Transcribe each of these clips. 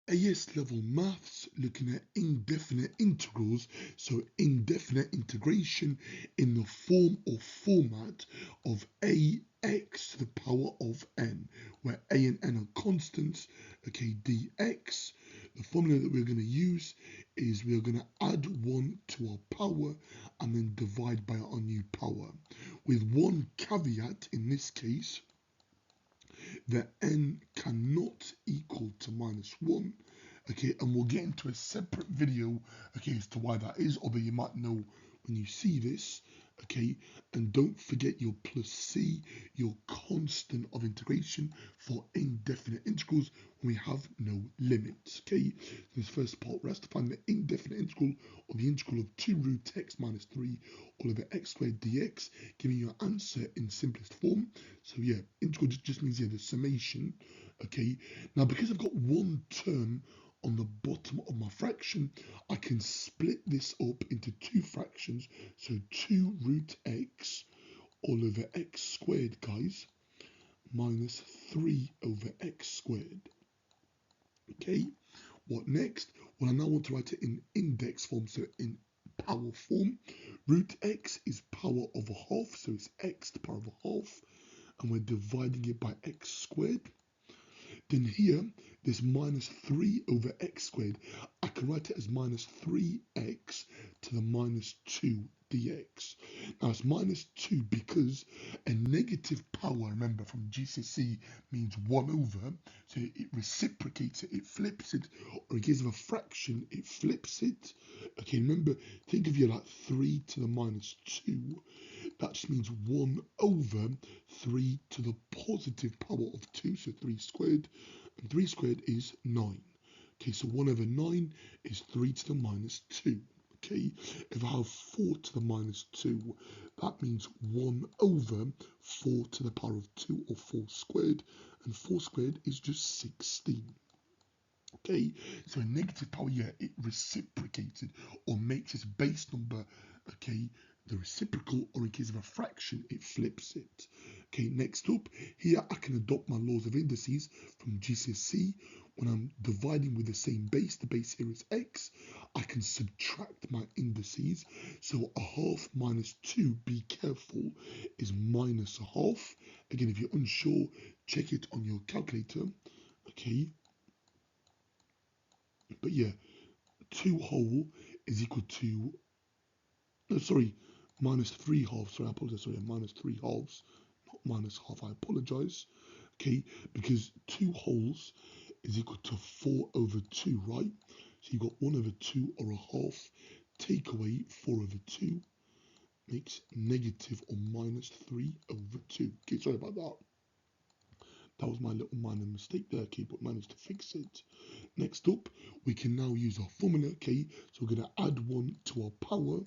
AS level maths looking at indefinite integrals, so indefinite integration in the form or format of ax to the power of n, where a and n are constants, okay, dx. The formula that we're going to use is we're going to add 1 to our power and then divide by our new power, with one caveat in this case, that n cannot equal to -1, okay, and we'll get into a separate video, okay, as to why that is, although you might know when you see this, okay. And don't forget your plus c, your constant of integration for indefinite integrals when we have no limits, okay. This first part, we're asked to find the indefinite integral, or the integral of 2 root x minus 3 all over x squared dx, giving you an answer in simplest form. So yeah, integral just means, yeah, the summation, okay. Now, because I've got one term on the bottom of my fraction, I can split this up into two fractions. So 2 root x all over x squared, guys, minus 3 over x squared. Okay, what next? Well, I now want to write it in index form, so in power form. Root x is power of a half, so it's x to the power of a half, and we're dividing it by x squared. Then here, this minus 3 over x squared, I can write it as minus 3x to the minus 2 dx. Now it's minus 2 because a negative power, remember from GCSE, means 1 over, so it reciprocates it, it flips it, or in case of a fraction, it flips it. Okay, remember, think of your like 3 to the minus 2. That just means 1 over 3 to the positive power of 2, so 3 squared, and 3 squared is 9. Okay, so 1 over 9 is 3 to the minus 2. Okay, if I have 4 to the minus 2, that means 1 over 4 to the power of 2, or 4 squared, and 4 squared is just 16. Okay, so a negative power, yeah, it reciprocated or makes its base number, okay, the reciprocal, or in case of a fraction, it flips it. Okay, next up, here I can adopt my laws of indices from GCSE. When I'm dividing with the same base, the base here is x, I can subtract my indices. So a half minus 2, be careful, is minus a half. Again, if you're unsure, check it on your calculator. Okay, but yeah, 2 whole is equal to, no, sorry, minus 3 halves. Sorry, I apologize. Sorry, minus 3 halves, not minus half. I apologize. Okay, because 2 wholes is equal to 4 over 2, right? So you got 1 over 2 or a half. Take away 4 over 2 makes negative or minus 3 over 2. Okay, sorry about that. That was my little minor mistake there, okay, but managed to fix it. Next up, we can now use our formula, okay? So we're going to add 1 to our power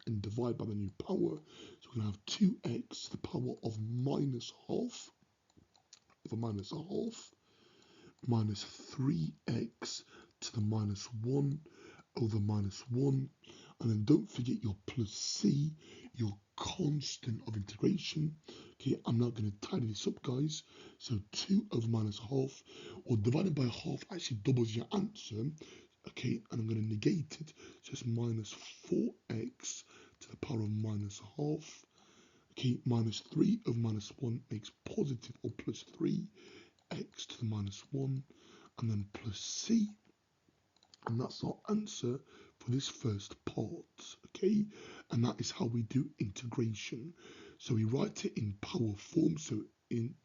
and divide by the new power. So we're going to have 2x to the power of minus half over minus a half, minus 3x to the minus 1 over minus 1. And then don't forget your plus c, your constant of integration. Okay, I'm not going to tidy this up, guys. So 2 over minus half, or divided by half actually doubles your answer. Okay, and I'm going to negate it. So it's minus 4x to the power of minus half. Okay, minus 3 over minus 1 makes positive or plus 3x to the minus 1, and then plus c. And that's our answer for this first part, okay? And that is how we do integration. So we write it in power form, so in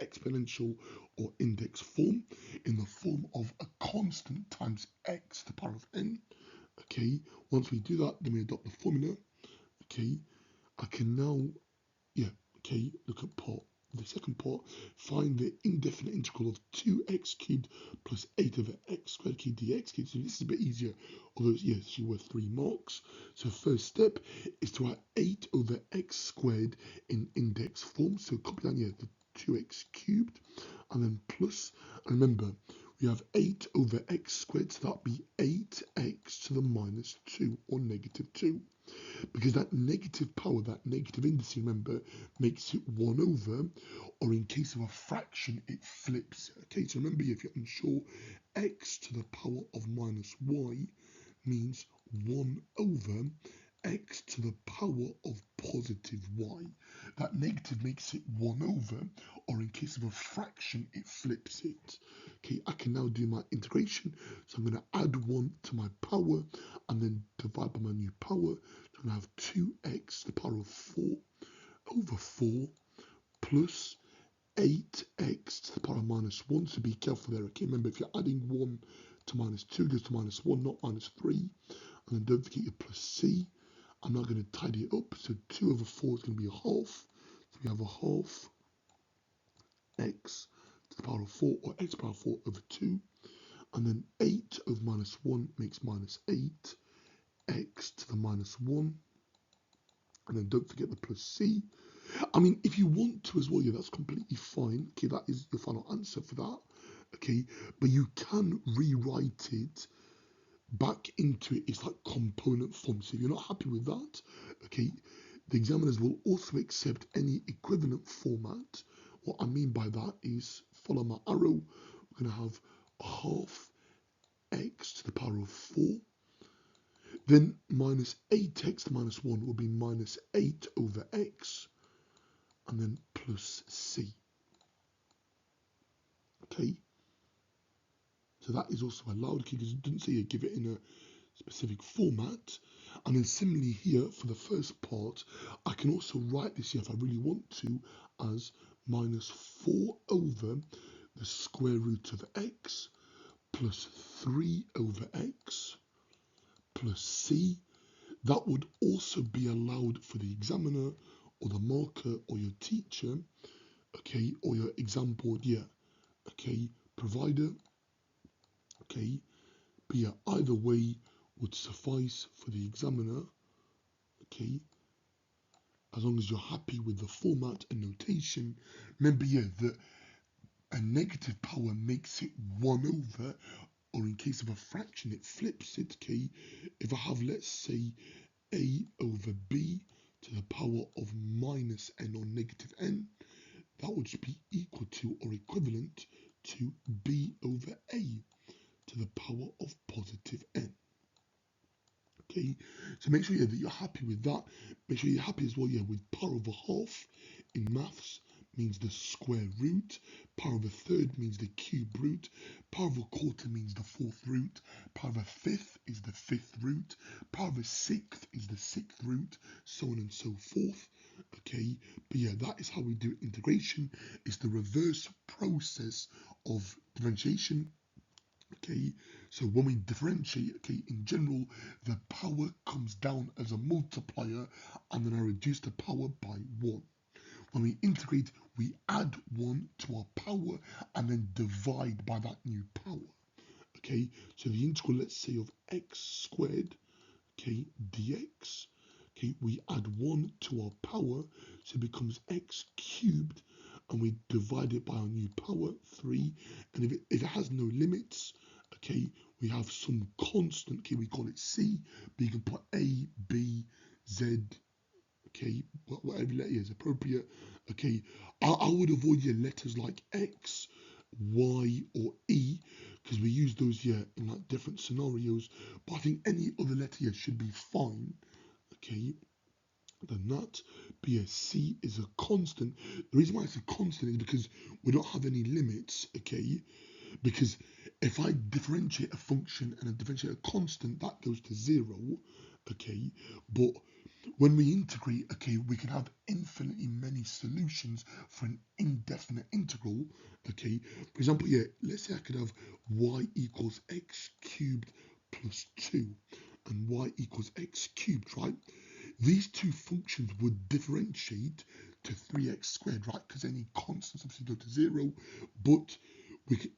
exponential or index form, in the form of a constant times x to the power of n, okay? Once we do that, then we adopt the formula, okay? I can now, yeah, okay, look at part. The second part, find the indefinite integral of 2x cubed plus 8 over x squared cubed dx cubed. So this is a bit easier, although yes, she worth 3 marks. So first step is to write 8 over x squared in index form. So copy down here the 2x cubed, and then plus, and remember, we have 8 over x squared, so that'd be 8x to the minus 2 or negative 2. Because that negative power, that negative indice, remember, makes it 1 over, or in case of a fraction, it flips. Okay, so remember, if you're unsure, x to the power of minus y means 1 over x to the power of positive y. That negative makes it 1 over, or in case of a fraction, it flips it. Okay, I can now do my integration. So I'm going to add 1 to my power and then divide by my new power. So I'm going to have 2x to the power of 4 over 4 plus 8x to the power of minus 1. So be careful there. Okay, remember, if you're adding 1 to minus 2, it goes to minus 1, not minus 3. And then don't forget your plus c. I'm now going to tidy it up. So 2 over 4 is going to be a half. So we have a half x to the power of 4, or x to the power of 4 over 2. And then 8 over minus 1 makes minus 8. X to the minus 1. And then don't forget the plus c. I mean, if you want to as well, yeah, that's completely fine. Okay, that is your final answer for that. Okay, but you can rewrite it back into it. It's like component form. So if you're not happy with that, okay, the examiners will also accept any equivalent format. What I mean by that is, follow my arrow, we're going to have half x to the power of 4. Then minus 8x to minus 1 will be minus 8 over x, and then plus c. Okay, so that is also allowed, because it didn't say you give it in a specific format. And then similarly here, for the first part, I can also write this here, if I really want to, as minus 4 over the square root of x plus 3 over x plus c. That would also be allowed for the examiner or the marker or your teacher, okay, or your exam board, yeah, okay, provider, okay, but yeah, either way would suffice for the examiner, okay, as long as you're happy with the format and notation. Remember, yeah, that a negative power makes it 1 over, or in case of a fraction, it flips it, okay. If I have, let's say, a over b to the power of minus n or negative n, that would be equal to or equivalent to b over a to the power of positive n. Okay, so make sure, yeah, that you're happy with that. Make sure you're happy as well, yeah, with power of a half in maths means the square root, power of a third means the cube root, power of a quarter means the fourth root, power of a fifth is the fifth root, power of a sixth is the sixth root, so on and so forth. Okay, but yeah, that is how we do integration. It's the reverse process of differentiation. Okay, so when we differentiate, okay, in general, the power comes down as a multiplier, and then I reduce the power by 1. When we integrate, we add 1 to our power and then divide by that new power. Okay, so the integral, let's say, of x squared, okay, dx, okay, we add 1 to our power, so it becomes x cubed, and we divide it by our new power, 3, and if it has no limits, okay, we have some constant, okay, we call it c, but you can put a, b, z, okay, whatever letter is appropriate, okay. I would avoid your letters like x, y, or e, because we use those here in like different scenarios, but I think any other letter here should be fine, okay. Then that, but yeah, c is a constant. The reason why it's a constant is because we don't have any limits, okay, because if I differentiate a function and I differentiate a constant, that goes to 0, okay, but when we integrate, okay, we can have infinitely many solutions for an indefinite integral, okay. For example, yeah, let's say I could have y equals x cubed plus 2 and y equals x cubed, right? These two functions would differentiate to 3x squared, right? Because any constants obviously go to 0, but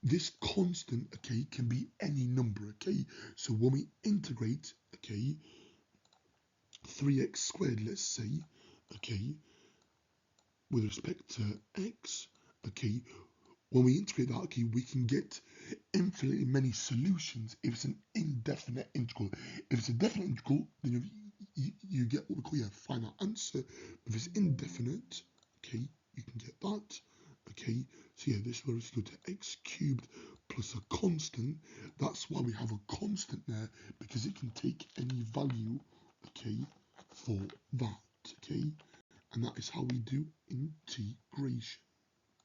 this constant, okay, can be any number, okay? So when we integrate, okay, 3x squared, let's say, okay, with respect to x, okay, when we integrate that, okay, we can get infinitely many solutions if it's an indefinite integral. If it's a definite integral, then you get what we call your final answer. If it's indefinite, okay, you can get that. Okay, so yeah, this is where it's equal to x cubed plus a constant. That's why we have a constant there, because it can take any value, okay, for that, okay, and that is how we do integration.